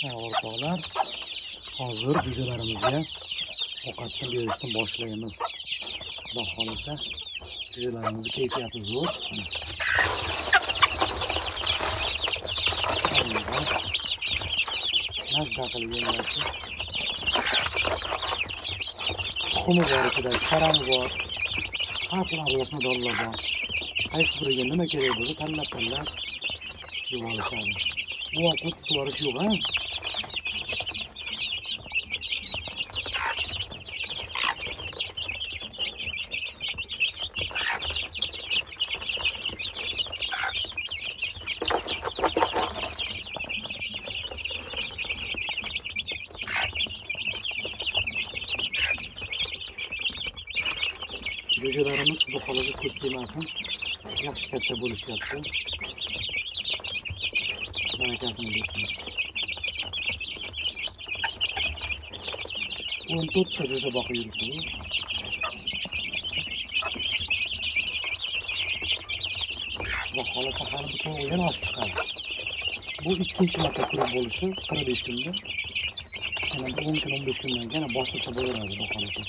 O'rtoqlar, hozir jo'jalarimizga ovqatni berishni boshlaymiz. Xudo xolasa, jo'jalarimizni kayfiyati zo'r. Mazza qilganlar. Tuxumi bor ichida, sharami bor. Har xil aralashma-dorilar bor. Qaysi biriga nima kerak bo'lsa tanlab yeb olishadi. Bu ovqat tutib yo'q, ha? Jo'jalarimiz xudo xolasa ko'z tegmasin. Yaxshi katta bo'lishyapti. Barakasini bersin. 14 ta jo'ja boqib yuribdi. Xudo xolasa hali bu to'g'ri yana oshib chiqadi. Bu ikkinchi marta turib bo'lishi 45 kunda. Yana 10 kun 15 kundan keyin boshlasa bo'laveradi xudo xolasa.